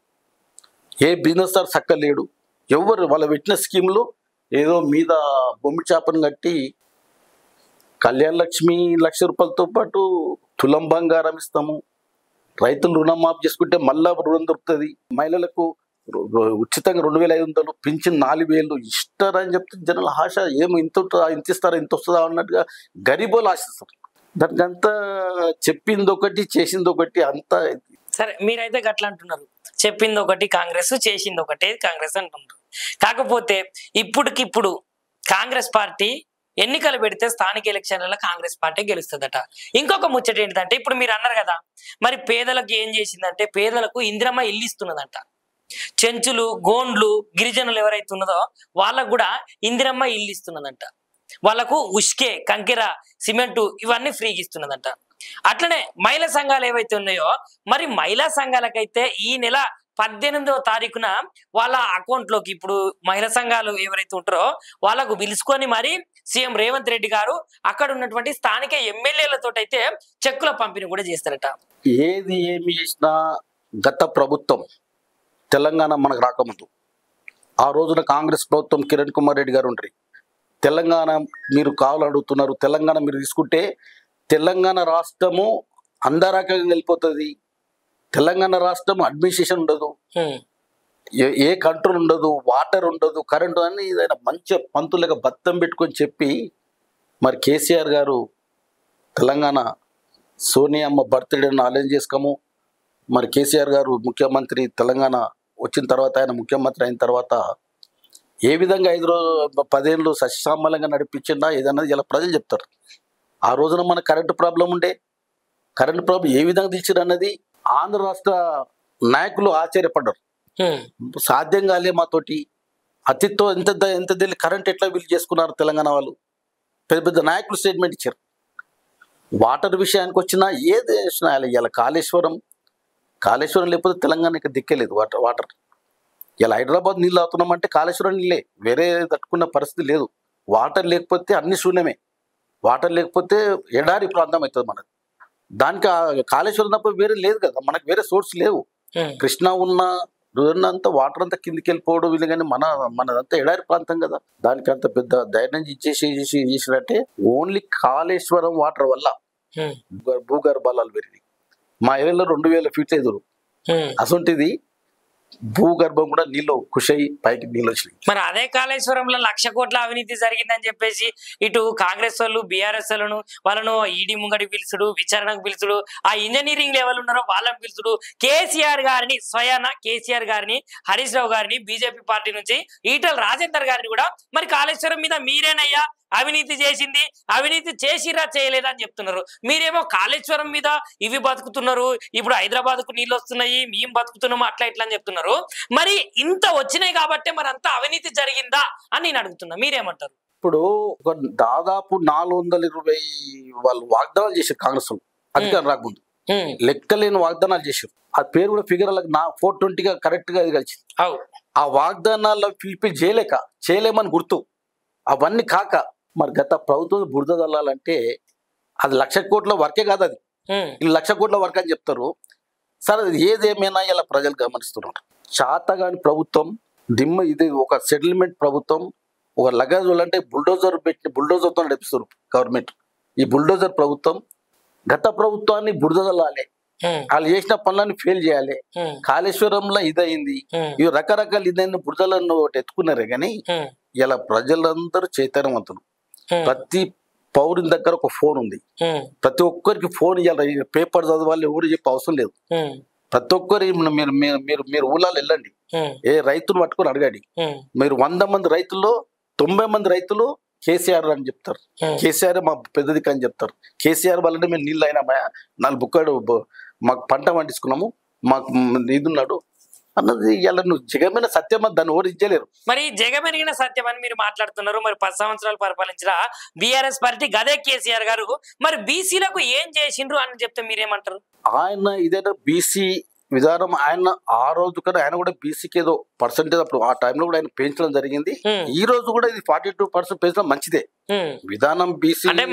ఏ బిజినెస్ సార్ చక్క లేడు. ఎవరు వాళ్ళ పెట్టిన స్కీమ్లు ఏదో మీద బొమ్మి చేపను కట్టి కళ్యాణ లక్ష్మి 1,00,000 రూపాయలతో పాటు తులం బంగారం ఇస్తాము, రైతులు రుణమాఫీ చేసుకుంటే మళ్ళా రుణం దొరుకుతుంది, మహిళలకు ఉచితంగా 2,500, పింఛన్ 4,000 ఇస్తారని చెప్తే జనాల ఆశ ఏమో ఇంత ఇస్తారా ఇంత వస్తుందా అన్నట్టుగా గరీబోలు ఆశిస్తారు. దానికి అంతా చెప్పింది ఒకటి చేసింది ఒకటి అంతా. సరే, మీరైతే గట్లా అంటున్నారు, చెప్పింది ఒకటి కాంగ్రెస్, చేసింది ఒకటి కాంగ్రెస్ అంటున్నారు. కాకపోతే ఇప్పటికిప్పుడు కాంగ్రెస్ పార్టీ ఎన్నికలు పెడితే స్థానిక ఎలక్షన్లలో కాంగ్రెస్ పార్టీ గెలుస్తుందట. ఇంకొక ముచ్చట ఏంటంటే ఇప్పుడు మీరు అన్నారు కదా, మరి పేదలకు ఏం చేసిందంటే పేదలకు ఇందిరమ్మ ఇల్లు ఇస్తున్నదంట. చెంచులు, గోండ్లు, గిరిజనులు ఎవరైతే ఉన్నదో వాళ్ళకు కూడా ఇందిరమ్మ ఇల్లు ఇస్తున్నదంట. వాళ్ళకు ఉష్కే, కంకెర, సిమెంటు ఇవన్నీ ఫ్రీగా ఇస్తున్నదంట. అట్లనే మహిళా సంఘాలు ఏవైతే ఉన్నాయో మరి మహిళా సంఘాలకైతే ఈ నెల 18వ తారీఖున వాళ్ళ అకౌంట్లోకి ఇప్పుడు మహిళా సంఘాలు ఎవరైతే ఉంటారో వాళ్ళకు పిలుచుకొని మరి సీఎం రేవంత్ రెడ్డి గారు అక్కడ ఉన్నటువంటి స్థానిక ఎమ్మెల్యేలతో అయితే చెక్కుల పంపిణీ కూడా చేస్తారట. ఏది ఏమి చేసినా గత ప్రభుత్వం తెలంగాణ మనకు రాకముందు ఆ రోజున కాంగ్రెస్ ప్రభుత్వం కిరణ్ కుమార్ రెడ్డి గారు ఉంటారు. తెలంగాణ మీరు కావాలని అడుగుతున్నారు, తెలంగాణ మీరు తీసుకుంటే తెలంగాణ రాష్ట్రము అంధరాకంగా వెళ్ళిపోతుంది. తెలంగాణ రాష్ట్రం అడ్మినిస్ట్రేషన్ ఉండదు, ఏ కంట్రోల్ ఉండదు, వాటర్ ఉండదు, కరెంటు అని ఏదైనా మంచి పంతులుగా బత్తం పెట్టుకొని చెప్పి మరి కేసీఆర్ గారు తెలంగాణ సోనియమ్మ బర్త్డేను అరేంజ్ చేసుకోము. మరి కేసీఆర్ గారు ముఖ్యమంత్రి తెలంగాణ వచ్చిన తర్వాత ఆయన ముఖ్యమంత్రి అయిన తర్వాత ఏ విధంగా 10 ఏళ్ళు సస్యశ్యామలంగా నడిపించినా ఏదన్నది ఇలా ప్రజలు చెప్తారు. ఆ రోజున మన కరెంటు ప్రాబ్లం ఉండే, కరెంటు ప్రాబ్లం ఏ విధంగా తీర్చారు అన్నది ఆంధ్ర రాష్ట్ర నాయకులు ఆశ్చర్యపడ్డారు. సాధ్యం కాలే మాతోటి, అతితో ఎంత తెలియ కరెంట్ ఎట్లా బిల్ చేసుకున్నారు తెలంగాణ వాళ్ళు. పెద్ద పెద్ద నాయకులు స్టేట్మెంట్ ఇచ్చారు. వాటర్ విషయానికి వచ్చినా ఏది ఇలా కాళేశ్వరం లేకపోతే తెలంగాణకి దిక్కేలేదు. వాటర్ ఇలా హైదరాబాద్ నీళ్ళు అవుతున్నామంటే కాళేశ్వరం నీళ్ళే, వేరే తట్టుకున్న పరిస్థితి లేదు. వాటర్ లేకపోతే అన్ని శూన్యమే. వాటర్ లేకపోతే ఎడారి ప్రాంతం అవుతుంది మనది. దానికి కాళేశ్వరం తప్ప వేరే లేదు కదా, మనకు వేరే సోర్స్ లేవు. కృష్ణా ఉన్నంత వాటర్ అంతా కిందికి వెళ్ళిపోవడం వీళ్ళు, కానీ మనదంతా ఎడారి ప్రాంతం కదా. దానికి అంత పెద్ద ధైర్యం చేసినట్టే ఓన్లీ కాళేశ్వరం వాటర్ వల్ల భూగర్భాలు పెరిగి మా ఏరియాలో 2000 ఫీట్లు ఎదురు. అసొంటిది భూగర్భం కూడా నీళ్ళు కుషయి పైకి నీళ్ళు వచ్చినాయి. మరి అదే కాళేశ్వరంలో 1,00,000 కోట్ల అవినీతి జరిగిందని చెప్పేసి ఇటు కాంగ్రెస్ వాళ్ళు బీఆర్ఎస్ వాళ్ళను ఈడీ ముంగడి పిలుచుడు, విచారణకు పిలుచుడు, ఆ ఇంజనీరింగ్ లెవెల్ ఉన్నారో వాళ్ళని పిలుచుడు, కేసీఆర్ గారిని హరీష్ రావు గారిని బీజేపీ పార్టీ నుంచి ఈటల రాజేందర్ గారిని కూడా మరి కాళేశ్వరం మీద మీరేనయ్యా అవినీతి చేసింది, అవినీతి చేసిరా చేయలేదా అని చెప్తున్నారు. మీరేమో కాళేశ్వరం మీద ఇవి బతుకుతున్నారు, ఇప్పుడు హైదరాబాద్ కు నీళ్ళు వస్తున్నాయి మేము బతుకుతున్నాము అట్లా ఇట్లా అని చెప్తున్నారు. మరి ఇంత వచ్చినాయి కాబట్టి మరి అంత అవినీతి జరిగిందా అని నేను అడుగుతున్నా, మీరేమంటారు? ఇప్పుడు ఒక దాదాపు 420 వాళ్ళు వాగ్దానాలు చేశారు కాంగ్రెస్ అధికారం రాకముందు. లెక్కలేని వాగ్దానాలు చేశారు. ఆ పేరు కూడా ఫిగర్ 420గా కరెక్ట్ గా కలిసింది. ఆ వాగ్దానాల్లో ఫిల్ఫిల్ చేయలేమని గుర్తు. అవన్నీ కాక మరి గత ప్రభుత్వం బురద చల్లాలంటే అది 1,00,000 కోట్ల వర్కే కాదు, అది 1,00,000 కోట్ల వర్క్ అని చెప్తారు. సరే అది ఏదేమైనా ఇలా ప్రజలు గమనిస్తున్నారు. చాతగాని ప్రభుత్వం ఇది ఒక సెటిల్మెంట్ ప్రభుత్వం. ఒక లగేజ్ అంటే బుల్డోజర్తో నడిపిస్తారు గవర్నమెంట్. ఈ బుల్డోజర్ ప్రభుత్వం గత ప్రభుత్వాన్ని బురద చల్లాలి, వాళ్ళు చేసిన పనులను ఫెయిల్ చేయాలి. కాళేశ్వరంలో ఇదయింది, ఇవి రకరకాల ఇదైన బురదలను ఎత్తుకున్నారే కానీ ఇలా ప్రజలందరూ చైతన్యవంతులు. ప్రతి పౌరుని దగ్గర ఒక ఫోన్ ఉంది. ప్రతి ఒక్కరికి ఫోన్ ఇవ్వాలి. పేపర్ చదవాలి ఎవరు చెప్పే అవసరం లేదు. ప్రతి ఒక్కరి మీరు ఊళ్ళలో వెళ్ళండి, ఏ రైతులు పట్టుకొని అడగండి. మీరు 100 మంది రైతుల్లో 90 మంది రైతులు కేసీఆర్ అని చెప్తారు. కేసీఆర్ మా పెద్దది అని చెప్తారు. కేసీఆర్ వల్లనే మేము నీళ్ళు అయినా 4 బుక్కడు మాకు పంట పండించుకున్నాము, మాకు ఇదున్నాడు అన్నది ఇలా నువ్వు జగమైన సత్యం దాన్ని ఓడించలేరు. మరి జగమెరిగిన సత్యం అని మీరు మాట్లాడుతున్నారు. మరి 10 సంవత్సరాలు పరిపాలించిన బీఆర్ఎస్ పార్టీ గదే కేసీఆర్ గారు మరి బీసీలకు ఏం చేసిండ్రు అని చెప్తే మీరేమంటారు? ఆయన ఇదేనా బీసీ విధానం, ఆయన ఆ రోజు కన్నా ఆయన కూడా బీసీకి ఏదో పర్సెంటేజ్ అప్పుడు ఆ టైంలో కూడా ఆయన పెంచడం జరిగింది. ఈ రోజు కూడా ఇది 42% పెంచడం మంచిదే విధానం. బీసీ అంటే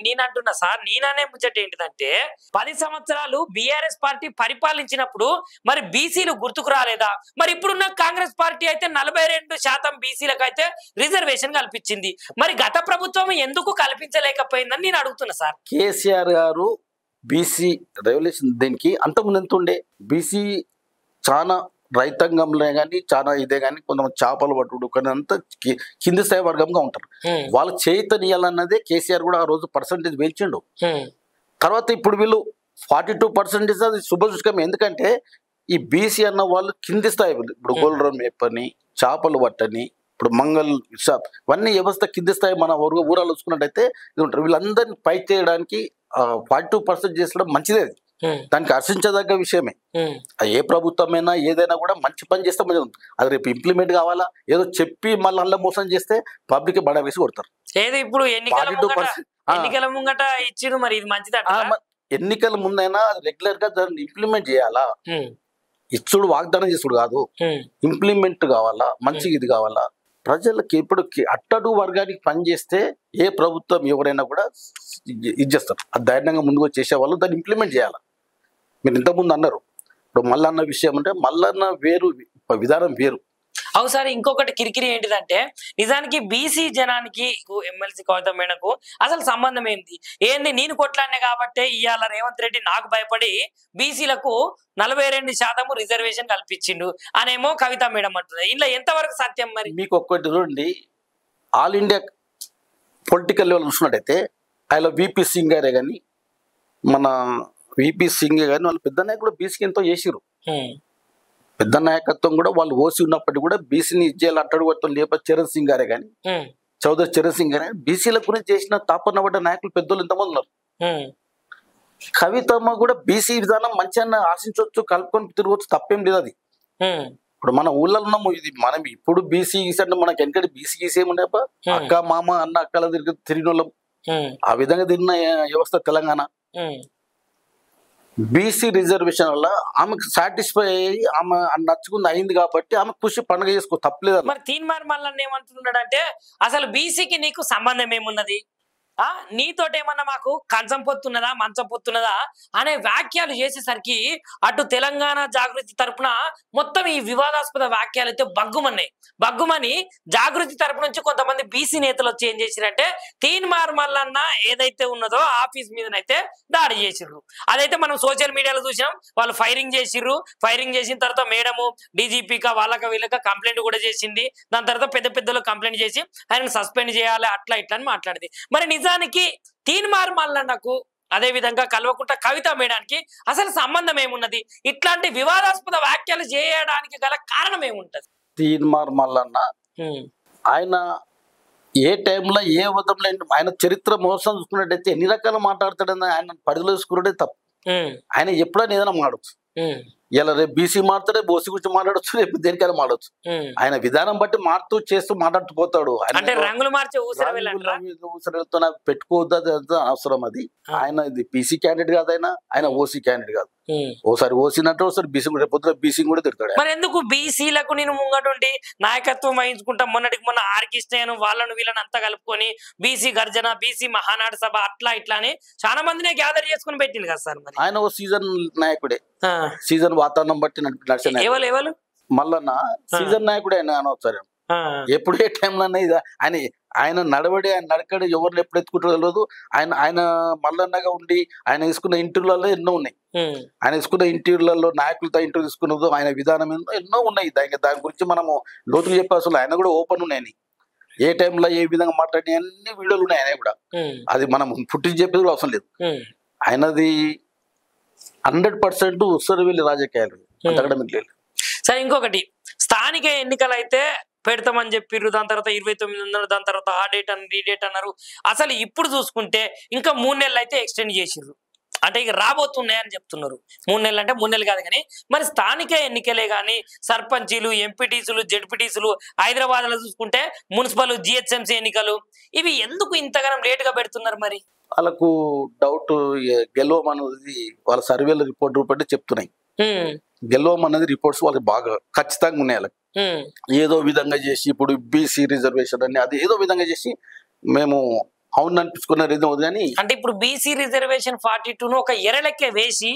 నేను అంటున్నా సార్, నేననే ముచ్చట ఏంటిదంటే 10 సంవత్సరాలు బీఆర్ఎస్ పార్టీ పరిపాలించినప్పుడు మరి బీసీలు గుర్తుకు రాలేదా? మరి ఇప్పుడున్న కాంగ్రెస్ పార్టీ అయితే 42% బీసీలకు అయితే రిజర్వేషన్ కల్పించింది. మరి గత ప్రభుత్వం ఎందుకు కల్పించలేకపోయిందని నేను అడుగుతున్నా సార్. కేసీఆర్ గారు బీసీ రెవల్యూషన్ దీనికి అంతకుముందు ఎంత ఉండే, బీసీ చాలా రైతాంగంలో కానీ చాలా ఇదే కానీ కొంతమంది చేపలు పట్టుడు కానీ అంతా కింది స్థాయి వర్గంగా ఉంటారు. వాళ్ళ చైతన్యాలన్నదే కేసీఆర్ కూడా ఆ రోజు పర్సంటేజ్ పెంచిండు. తర్వాత ఇప్పుడు వీళ్ళు 42% అది శుభసూచకం. ఎందుకంటే ఈ బీసీ అన్న వాళ్ళు కింది స్థాయి, ఇప్పుడు గోల్డ్రన్ మేపని చేపలు పట్టని ఇప్పుడు మంగళ్ షాప్ ఇవన్నీ వ్యవస్థ కింది స్థాయి మన ఊరాలు చూసుకున్నట్టయితే ఇది ఉంటారు. వీళ్ళందరినీ పై చేయడానికి 42% చేసడం మంచిదే. దానికి హర్షించదగ్గ విషయమే. ఏ ప్రభుత్వమైనా ఏదైనా కూడా మంచి పని చేస్తే మంచిగా ఉంటుంది. అది రేపు ఇంప్లిమెంట్ కావాలా, ఏదో చెప్పి మళ్ళీ అల్ల మోసం చేస్తే పబ్లిక్ బడ వేసి కొడతారు. ఏదో ఇప్పుడు ఎన్నికల ముంగట ఇచ్చిరు, మరి ఇది మంచిది. ఎన్నికల ముందైనా రెగ్యులర్ గా దాన్ని ఇంప్లిమెంట్ చేయాలా. ఇచ్చుడు వాగ్దానం చేసుడు కాదు, ఇంప్లిమెంట్ కావాలా, మంచిగా ఇది కావాలా. ప్రజలకి ఇప్పుడు అట్టడుగు వర్గానికి పనిచేస్తే ఏ ప్రభుత్వం ఎవరైనా కూడా ఇది చేస్తారు. అది ధైర్యంగా ముందుకు చేసేవాళ్ళు దాన్ని ఇంప్లిమెంట్ చేయాలి. మీరు ఇంతకుముందు అన్నారు, ఇప్పుడు మల్లన్న విషయం అంటే మల్లన్న వేరు, విధానం వేరు. అవుసారి ఇంకొకటి కిరికిరి ఏంటిదంటే నిజానికి బీసీ జనానికి ఎమ్మెల్సీ కవిత మేడకు అసలు సంబంధం ఏంది నేను కొట్లాడినే కాబట్టి ఇవాళ రేవంత్ రెడ్డి నాకు భయపడి బీసీలకు 42% రిజర్వేషన్ కల్పించిండు అనేమో కవిత మేడం అంటుంది. ఇంట్లో ఎంతవరకు సత్యం? మరి మీకు ఒక్కటి చూడండి, ఆల్ ఇండియా పొలిటికల్ లెవెల్ చూసినట్టయితే ఆయన విపి సింగ్ గారే కానీ మన విపి సింగ్ కానీ వాళ్ళు పెద్ద నాయకుడు బీసీకి ఎంతో చేసిరు. పెద్ద నాయకత్వం కూడా వాళ్ళు ఓసి ఉన్నప్పటికీ కూడా బీసీని ఇచ్చేయాలి అంటాడు కొట్టడం లేకపోతే చరణ్ సింగ్ గారే కానీ చౌదరి చరణ్ సింగ్ గారే బీసీల గురించి చేసిన తాపన పడ్డ నాయకులు పెద్దోళ్ళు ఎంతమంది ఉన్నారు. కవితమ్మ కూడా బీసీ విధానం మంచిగా ఆశించవచ్చు, కలుపుకొని తిరగవచ్చు, తప్పేం లేదు అది. ఇప్పుడు మన ఊళ్ళో ఉన్నాము, ఇది మనం ఇప్పుడు బీసీ గీసీ అంటే మనకి వెనకటి బీసీ గీసీ ఏముండే అక్క మామ అన్న అక్కల తిరిగిన వాళ్ళం, ఆ విధంగా తిరిగిన వ్యవస్థ తెలంగాణ. బీసీ రిజర్వేషన్ వల్ల ఆమెకు సాటిస్ఫై అయ్యి ఆమె నచ్చుకుంది అయింది కాబట్టి ఆమె ఖుషి పండుగ చేసుకో తప్పలేదు. మరి తీన్మార్ మల్లన్న ఏమంటున్నాడు అంటే అసలు బీసీకి నీకు సంబంధం ఏమున్నది, నీతోటి ఏమన్నా మాకు కంచం పొత్తున్నదా మంచం పొత్తున్నదా అనే వ్యాఖ్యలు చేసేసరికి అటు తెలంగాణ జాగృతి తరపున మొత్తం ఈ వివాదాస్పద వ్యాఖ్యలు అయితే బగ్గుమని జాగృతి తరపు నుంచి కొంతమంది బీసీ నేతలు వచ్చి ఏం చేసిరంటే తీన్మార్ మల్లన్న ఏదైతే ఉన్నదో ఆఫీస్ మీదనైతే దాడి చేసిర్రు. అదైతే మనం సోషల్ మీడియాలో చూసినాం. వాళ్ళు ఫైరింగ్ చేసిన తర్వాత మేడము డీజీపీగా వాళ్ళక వీళ్ళక కంప్లైంట్ కూడా చేసింది. దాని తర్వాత పెద్దలు కంప్లైంట్ చేసి ఆయన సస్పెండ్ చేయాలి అట్లా ఇట్లా అని మాట్లాడింది. మరి నిజానికి తీన్మార్ మల్లన్నకు అదే విధంగా కల్వకుంట్ల కవిత మేడానికి అసలు సంబంధం ఏమున్నది, ఇట్లాంటి వివాదాస్పద వ్యాఖ్యలు చేయడానికి గల కారణం ఏముంటది? తీన్మార్ మల్లన్న ఆయన ఏ టైంలో ఏ విధంలో ఆయన చరిత్ర మోసం చూసుకున్నట్టయితే ఎన్ని రకాలు మాట్లాడతాడని ఆయన పరిధిలో చూసుకున్నట్టే తప్పు. ఆయన ఎప్పుడైనా ఏదైనా మాడవచ్చు, ఇలా రేపు బీసీ మాట్లాడే ఓసీ గురించి మాట్లాడచ్చు, రేపు దేనికైనా మాట్లాడచ్చు. ఆయన విధానం బట్టి మారుతూ చేస్తూ మాట్లాడుతూ పోతాడు. ఊసరతో పెట్టుకోవద్దు అవసరం అది. ఆయన ఇది బీసీ క్యాండిడేట్ కాదు, ఆయన ఓసీ క్యాండిడేట్ కాదు. ఓసారి ఓసీనట్టు ఒకసారి బీసీ కూడా రేపు బీసీ కూడా తిడతాడు. మరి ఎందుకు బీసీలకు నేను ముంగటుండి నాయకత్వం వహించుకుంటా మొన్న ఆర్కిస్ట్రాను వాళ్ళను వీళ్ళని అంతా కలుపుకొని బీసీ గర్జన బీసీ మహానాడు సభ అట్లా ఇట్లా అని చాలా మందినే గ్యాదర్ చేసుకుని పెట్టింది కదా సార్. మరి ఆయన ఓ సీజన్ నాయకుడే, సీజన్ వాతావరణం బట్టి నడిచిన మల్లన్న సీజన్ నాయకుడే ఆయన అనవసరం. ఎప్పుడు ఏ టైంలో ఆయన నడవడి ఆయన నడకడి ఎవరిని ఎప్పుడు ఎత్తుకుంటారో తెలియదు. ఆయన మల్లన్నగా ఉండి ఆయన తీసుకున్న ఇంటర్వ్యూలలో ఎన్నో ఉన్నాయి. ఆయన తీసుకున్న ఇంటర్వ్యూలలో నాయకులతో ఇంటర్వ్యూ తీసుకున్నది ఆయన విధానం ఎన్నో ఉన్నాయి. దాని గురించి మనము లోతుగా చెప్పే అసలు ఆయన కూడా ఓపెన్ ఉన్నాయని, ఏ టైంలో ఏ విధంగా మాట్లాడి అన్ని వీడియోలు ఉన్నాయి ఆయన కూడా. అది మనం పుట్టించి చెప్పేది కూడా అవసరం లేదు. ఆయనది 100% ఉత్తరవెల్లి రాజకీయాలు అంతకడం లేదు. సరే, ఇంకొకటి స్థానిక ఎన్నికలు అయితే పెడతామని చెప్పిర్రు. దాని తర్వాత 29 దాని తర్వాత ఆ డేట్ అన్నారు ఈ డేట్ అన్నారు. అసలు ఇప్పుడు చూసుకుంటే ఇంకా 3 నెలలు అయితే ఎక్స్టెండ్ చేసిర్రు. అంటే ఇక రాబోతున్నాయని చెప్తున్నారు. 3 నెలలు అంటే 3 నెలలు కాదు కానీ మరి స్థానిక ఎన్నికలే కానీ సర్పంచీలు ఎంపీటీసీలు జెడ్పీటీసీలు హైదరాబాద్ లో చూసుకుంటే మున్సిపల్ జిహెచ్ఎంసీ ఎన్నికలు ఇవి ఎందుకు ఇంతగానం లేట్ గా పెడుతున్నారు? మరి వాళ్ళకు డౌట్ గెలవమన్నది వాళ్ళ సర్వేల రిపోర్ట్ రూపంటే చెప్తున్నాయి. గెలవమన్నది రిపోర్ట్స్ వాళ్ళకి బాగా ఖచ్చితంగా ఉన్నాయి. వాళ్ళకి ఏదో విధంగా చేసి ఇప్పుడు బీసీ రిజర్వేషన్ అని అది ఏదో విధంగా చేసి మేము అవును అనిపించుకున్నారు ఏదో కానీ అంటే ఇప్పుడు బీసీ రిజర్వేషన్ 42 ఒక ఎరలెక్క వేసి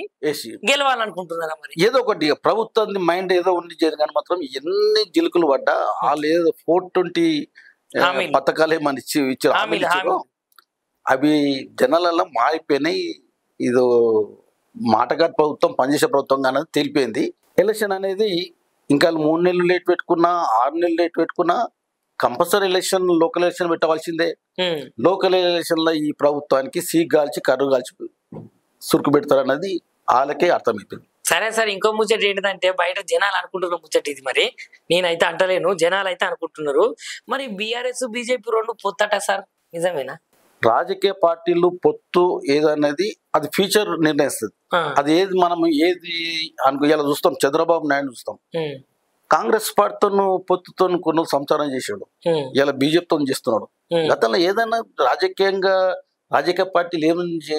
గెలవాలనుకుంటున్నారా? మరి ఏదో ఒకటి ప్రభుత్వం మైండ్ ఏదో ఉండి చేయదు కానీ మాత్రం ఎన్ని జిలుకులు పడ్డా వాళ్ళు ఏదో 420 పథకాలు ఏమని ఇచ్చారు అవి జనాలలో మారిపోయినాయి. ఇదో మాటగారి ప్రభుత్వం పనిచేసే ప్రభుత్వం అనేది తెలిపోయింది. ఎలక్షన్ అనేది ఇంకా 3 నెలలు లేట్ పెట్టుకున్నా 6 నెలలు లేట్ పెట్టుకున్నా కంపల్సరీ ఎలక్షన్ లోకల్ ఎలక్షన్ పెట్టవలసిందే. లోకల్ ఎలక్షన్ లో ఈ ప్రభుత్వానికి సీగాల్చి కర్రు కాల్చి సురుకు పెడతారన్నది వాళ్ళకే అర్థమైపోయింది. సరే సార్, ఇంకో ముచ్చట ఏంటంటే బయట జనాలు అనుకుంటున్న ముచ్చట ఇది. మరి నేనైతే అంటలేను, జనాలు అయితే అనుకుంటున్నారు. మరి బీఆర్ఎస్ బీజేపీ 2 పొత్తట సార్, నిజమేనా? రాజకీయ పార్టీలు పొత్తు ఏదనేది అది ఫ్యూచర్ నిర్ణయిస్తుంది. అది ఏది మనం ఏది అనుకో ఇలా చూస్తాం, చంద్రబాబు నాయుడు చూస్తాం, కాంగ్రెస్ పార్టీతో పొత్తుతో కొన్ని సంసారం చేసాడు, ఇలా బీజేపీతో చేస్తున్నాడు. గతంలో ఏదైనా రాజకీయంగా రాజకీయ పార్టీలు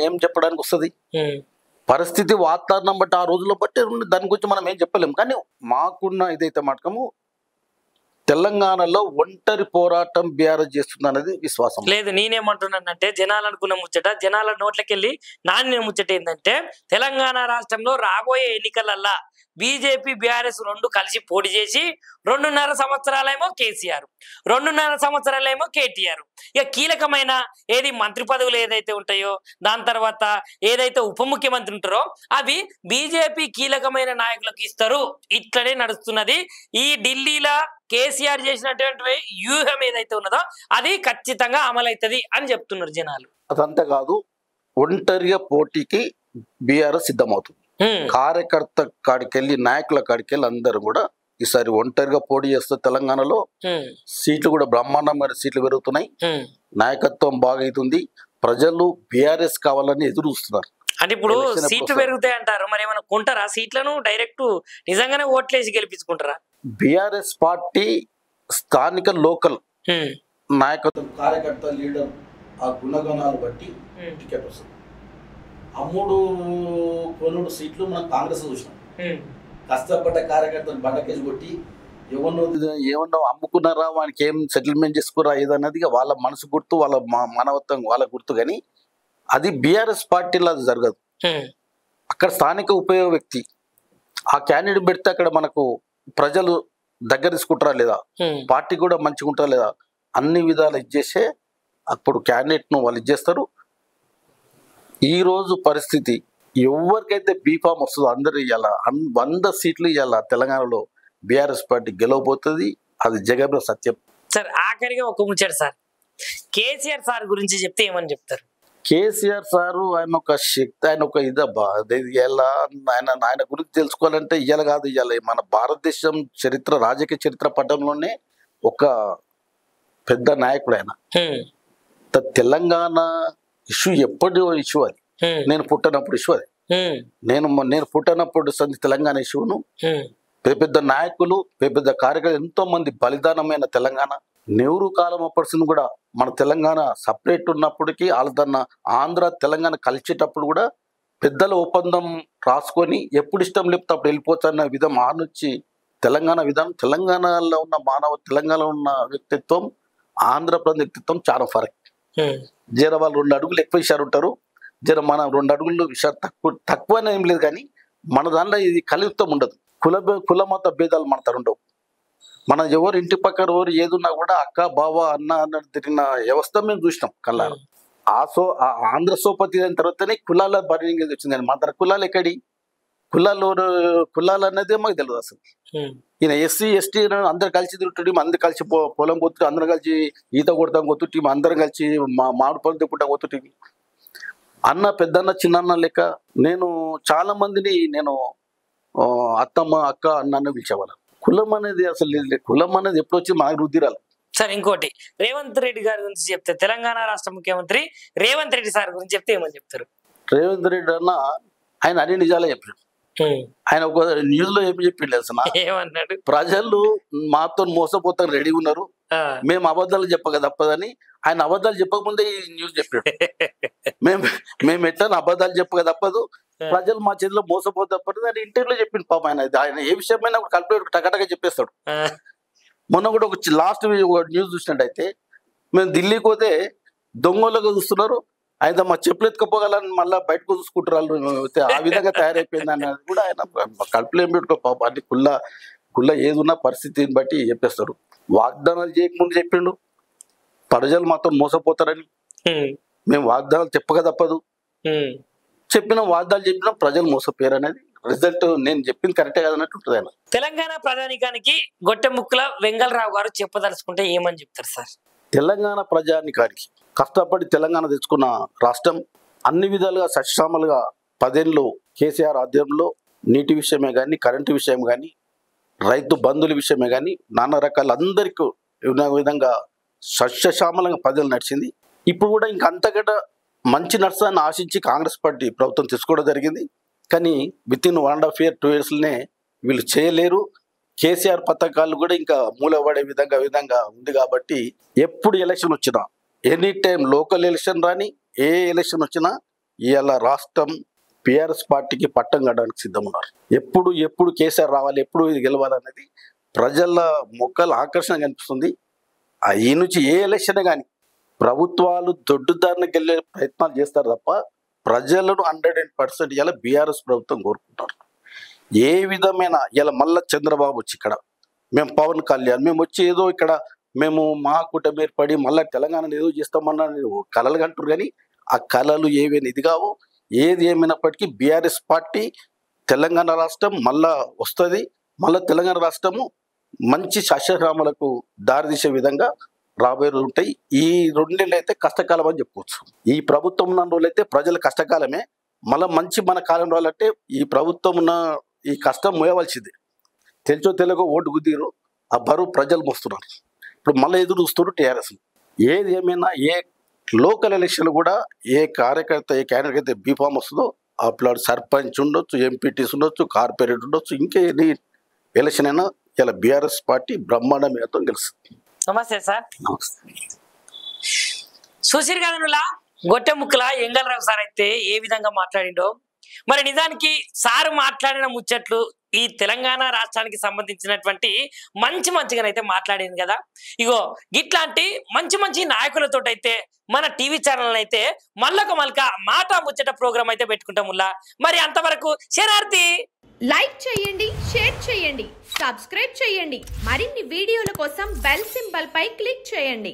ఏం చెప్పడానికి వస్తుంది? పరిస్థితి వాతావరణం బట్టి ఆ రోజుల్లో బట్టి దాని గురించి మనం ఏం చెప్పలేము. కానీ మాకున్న ఇదైతే మటకము తెలంగాణలో ఒంటరి పోరాటం బీఆర్ఎస్ చేస్తుంది అనేది విశ్వాసం లేదు. నేనేమంటున్నానంటే జనాలు అనుకున్న ముచ్చట జనాల నోట్లకెళ్ళి నాన్న ముచ్చట ఏంటంటే తెలంగాణ రాష్ట్రంలో రాబోయే ఎన్నికలల్లా బీజేపీ బీఆర్ఎస్ 2 కలిసి పోటీ చేసి 2.5 సంవత్సరాలేమో కేసీఆర్, 2.5 సంవత్సరాలేమో కేటీఆర్. ఇక కీలకమైన ఏది మంత్రి పదవులు ఏదైతే ఉంటాయో దాని తర్వాత ఏదైతే ఉప ముఖ్యమంత్రి ఉంటారో అవి బీజేపీ కీలకమైన నాయకులకు ఇస్తారు. ఇట్లనే నడుస్తున్నది. ఈ ఢిల్లీలో కేసీఆర్ చేసినటువంటి వ్యూహం ఏదైతే ఉన్నదో అది ఖచ్చితంగా అమలవుతుంది అని చెప్తున్నారు జనాలు. అదంతా కాదు, ఒంటరిగా పోటీకి బీఆర్ఎస్ సిద్ధమవుతుంది. కార్యకర్త కాడికెళ్ళి నాయకుల కాడికెళ్ళి అందరూ కూడా ఈసారి ఒంటరిగా పోటీ చేస్తే తెలంగాణలో సీట్లు కూడా బ్రహ్మాండమైన సీట్లు పెరుగుతున్నాయి, నాయకత్వం బాగా అవుతుంది, ప్రజలు బీఆర్ఎస్ కావాలని ఎదురు చూస్తున్నారు. అంటే ఇప్పుడు సీట్లు పెరుగుతాయి అంటారు, మరి ఏమైనా కొంటారా సీట్లను? డైరెక్ట్ నిజంగానే ఓట్లేసి గెలిపించుకుంటారా? బీఆర్ఎస్ పార్టీ స్థానిక లోకల్ నాయకత్వం, కార్యకర్త, లీడర్ ఆ గుణగణాలు బట్టి టికెట్ వస్తుంది. అమ్ముడు కొనుడు సీట్లు మనం కాంగ్రెస్ చూసినాం. కష్టపడ్డ కార్యకర్తలు బండకేసి కొట్టి ఏమన్నా అమ్ముకున్నారా, వానికి ఏం సెటిల్మెంట్ చేసుకురా ఏదన్నది వాళ్ళ మనసు గుర్తు, వాళ్ళ మానవత్వం వాళ్ళ గుర్తు. కానీ అది బీఆర్ఎస్ పార్టీలో అది జరగదు. అక్కడ స్థానిక ఉపయోగ వ్యక్తి ఆ క్యాండిడేట్ పెడితే అక్కడ మనకు ప్రజలు దగ్గర తీసుకుంటారా లేదా, పార్టీ కూడా మంచిగా ఉంటారా లేదా, అన్ని విధాలు ఇచ్చేసే అప్పుడు క్యాండిడేట్ను వాళ్ళు ఇచ్చేస్తారు. ఈ రోజు పరిస్థితి ఎవరికైతే బీఫామ్ వస్తుందో అందరు ఇవ్వాల, 100 సీట్లు ఇవ్వాల. తెలంగాణలో బీఆర్ఎస్ పార్టీ గెలవబోతుంది, అది జగన్ సత్యం. సార్ ఆఖరిగా ఒక ముచ్చట సార్, కేసీఆర్ సార్ గురించి చెప్తే ఏమని చెప్తారు? కేసీఆర్ సారు ఆయన ఒక శక్తి, ఆయన ఒక ఇదబ్బా. ఇలా ఆయన గురించి తెలుసుకోవాలంటే ఇవాళ కాదు, ఇవాళ మన భారతదేశం చరిత్ర, రాజకీయ చరిత్ర పటంలోనే ఒక పెద్ద నాయకుడు ఆయన. తెలంగాణ ఇష్యూ ఎప్పటి ఇష్యూ అది, నేను పుట్టినప్పుడు ఇష్యూ అది. నేను పుట్టినప్పుడు తెలంగాణ ఇష్యూను పెద్ద పెద్ద నాయకులు, పెద్ద పెద్ద కార్యకర్తలు, ఎంతో మంది బలిదానమైన తెలంగాణ. నెహ్రూ కాలం అప్పటిని కూడా మన తెలంగాణ సపరేట్ ఉన్నప్పటికీ వాళ్ళదన్న ఆంధ్ర తెలంగాణ కలిసేటప్పుడు కూడా పెద్దల ఒప్పందం రాసుకొని ఎప్పుడు ఇష్టం లేకపోతే అప్పుడు వెళ్ళిపోతాన్న విధం ఆనొచ్చి తెలంగాణ విధానం, తెలంగాణలో ఉన్న తెలంగాణలో ఉన్న వ్యక్తిత్వం, ఆంధ్రప్రదేశ్ వ్యక్తిత్వం చాలా ఫరక్. జర వాళ్ళు 2 అడుగులు ఎక్కువ ఇషారు ఉంటారు, జర మన 2 అడుగులు ఇషారు తక్కువ ఏం లేదు. కానీ మన దాంట్లో ఇది కలియుక్తం ఉండదు, కుల మత భేదాలు మన ఉండవు. మన ఎవరు ఇంటి పక్కన ఎవరు ఏదున్నా కూడా అక్క బావ అన్న అన్నట్టు తిరిగిన వ్యవస్థ మేము చూసినాం కళ్ళారు. ఆంధ్ర సోపతి అయిన తర్వాతనే కులాల బర్నింగ్ వచ్చింది. మన దగ్గర కులాలు ఎక్కడి, కులాలు అనేది మాకు తెలియదు అసలు. ఈయన ఎస్సీ ఎస్టీ అందరు కలిసి తిరుగుతుంది, అందరు కలిసి పొలం కొత్తుటి, అందరం కలిసి ఈత కొడతాం కొత్తుటి, అందరం కలిసి మామిడి పళ్ళు తిప్పుకుంటా కొత్తుటి. అన్న పెద్దన్న చిన్న లెక్క నేను చాలా మందిని నేను అత్తమ్మ అక్క అన్న పిలిచేవాళ్ళం. కులం అనేది అసలు లేదు, కులం అనేది ఎప్పుడు వచ్చి మనకు రుద్దిరాలి. సార్ ఇంకోటి, రేవంత్ రెడ్డి గారి గురించి చెప్తే, తెలంగాణ రాష్ట్ర ముఖ్యమంత్రి రేవంత్ రెడ్డి సార్ గురించి చెప్తే ఏమని చెప్తారు? రేవంత్ రెడ్డి అన్న ఆయన అన్ని నిజాలే చెప్పాడు. ఆయన ఒక న్యూస్ లో ఏమి చెప్పిండు అసలు, ఏమన్నాడు? ప్రజలు మాతో మోసపోతారు రెడీ ఉన్నారు, మేము అబద్ధాలు చెప్పక తప్పదని. ఆయన అబద్ధాలు చెప్పకముందే ఈ న్యూస్ చెప్పాడు. మేము ఎట్లా అబద్ధాలు చెప్పక తప్పదు, ప్రజలు మా చేతిలో మోసపోతే తప్పదు అని ఇంటర్వ్యూలో చెప్పిండు. పాప ఆయన ఏ విషయమైనా కలిపి టకటగా చెప్పేస్తాడు. మొన్న కూడా ఒక లాస్ట్ న్యూస్ చూసినట్టయితే, మేము ఢిల్లీకి పోతే దొంగలుగా చూస్తున్నారు, అయితే మా చెప్పులు ఎత్తుకపోగలని మళ్ళీ బయటకు చూసుకుంటారు, ఆ విధంగా తయారైపోయింది అనేది కూడా ఆయన కడుపులో ఏం పెట్టుకో పాప. అంటే కుల్ల ఏదున్నా పరిస్థితిని బట్టి చెప్పేస్తారు. వాగ్దానాలు చేయకముందు చెప్పిండు ప్రజలు మాత్రం మోసపోతారని, మేము వాగ్దానాలు చెప్పక తప్పదు, చెప్పిన వాగ్దానాలు చెప్పినా ప్రజలు మోసపోయారు అనేది రిజల్ట్. నేను చెప్పింది కరెక్టే కదన్నట్టు ఉంటుంది. ఆయన తెలంగాణ ప్రజానికానికి గొట్టెముక్కల వెంగళరావు గారు చెప్పదలుచుకుంటే ఏమని చెప్తారు సార్? తెలంగాణ ప్రజానికానికి కష్టపడి తెలంగాణ తెచ్చుకున్న రాష్ట్రం అన్ని విధాలుగా సశ్రమలుగా 10 ఏళ్ళు కేసీఆర్ ఆధ్వర్యంలో నీటి విషయమే కానీ, కరెంటు విషయం కానీ, రైతు బంధువుల విషయమే కానీ, నానా రకాల అందరికీ విధంగా సస్యశ్యామలంగా 10 ఏళ్ళు నడిచింది. ఇప్పుడు కూడా ఇంకా అంతకంటే మంచి నడుస్తాన్ని ఆశించి కాంగ్రెస్ పార్టీ ప్రభుత్వం తీసుకోవడం జరిగింది. కానీ వితిన్ 1.5 year 2 yearsనే వీళ్ళు చేయలేరు. కేసీఆర్ పథకాలు కూడా ఇంకా మూలపడే విధంగా ఉంది. కాబట్టి ఎప్పుడు ఎలక్షన్ వచ్చినా, ఎనీ టైం లోకల్ ఎలక్షన్ రాని ఏ ఎలక్షన్ వచ్చినా ఇవాళ రాష్ట్రం బీఆర్ఎస్ పార్టీకి పట్టం కట్టడానికి సిద్ధం ఉన్నారు. ఎప్పుడు కేసీఆర్ రావాలి, ఎప్పుడు ఇది గెలవాలనేది ప్రజల మొక్కల ఆకర్షణ కనిపిస్తుంది. ఈ నుంచి ఏ ఎలక్షన్ కానీ ప్రభుత్వాలు దొడ్డుదారిని గెలిచే ప్రయత్నాలు చేస్తారు తప్ప ప్రజలను 100% ఇలా బీఆర్ఎస్ ప్రభుత్వం కోరుకుంటారు. ఏ విధమైన ఇలా మళ్ళా చంద్రబాబు వచ్చి ఇక్కడ మేము పవన్ కళ్యాణ్ మేము వచ్చి ఏదో ఇక్కడ మేము మా కూటమి ఏర్పడి మళ్ళీ తెలంగాణను ఏదో చేస్తామన్నా కలలు కంటారు. కానీ ఆ కళలు ఏవైనా ఇది కావు. ఏది ఏమైనప్పటికీ బీఆర్ఎస్ పార్టీ తెలంగాణ రాష్ట్రం మళ్ళా వస్తుంది. మళ్ళీ తెలంగాణ రాష్ట్రము మంచి సస్యశ్యామలకు దారితీసే విధంగా రాబోయే రోజులు ఉంటాయి. ఈ 2 నెలలు అయితే కష్టకాలం అని చెప్పుకోవచ్చు. ఈ ప్రభుత్వం ఉన్న రోజులైతే ప్రజల కష్టకాలమే. మళ్ళీ మంచి మన కాలం రావాలంటే ఈ ప్రభుత్వం ఉన్న ఈ కష్టం మోయవలసింది. తెలుసో తెలియకో ఓటు గుద్దిరు, ఆ బరువు ప్రజలు మోస్తున్నారు. ఇప్పుడు మళ్ళీ ఎదురు చూస్తున్నారు టీఆర్ఎస్. ఏది ఏమైనా ఏ లోకల్ ఎలక్షన్ కూడా ఏ కార్యకర్త ఏ క్యాండిడేట్ అయితే బీఫామ్ వస్తుందో అప్పుడు సర్పంచ్ ఉండొచ్చు, ఎంపీటీస్ ఉండొచ్చు, కార్పొరేట్ ఉండొచ్చు, ఇంకా ఎన్ని ఎలక్షన్ అయినా ఇలా బీఆర్ఎస్ పార్టీ బ్రహ్మాండ మేతో గెలుస్తుంది. నమస్తే సార్. సుశీర్ గారులా గొట్టె ముక్కల ఎంగళరావు సార్ అయితే ఏ విధంగా మాట్లాడిండో, మరి నిజానికి సారు మాట్లాడిన ముచ్చట్లు ఈ తెలంగాణ రాష్ట్రానికి సంబంధించినటువంటి మంచిగానైతే మాట్లాడింది కదా. ఇగో ఇట్లాంటి మంచి నాయకులతో అయితే మన టీవీ ఛానల్ అయితే మళ్ళక మాట ముచ్చట ప్రోగ్రామ్ అయితే పెట్టుకుంటాముల్లా. మరి అంతవరకు శనార్థి. లైక్ చేయండి, షేర్ చేయండి, సబ్స్క్రైబ్ చేయండి. మరిన్ని వీడియోల కోసం బెల్ సింబల్ పై క్లిక్ చేయండి.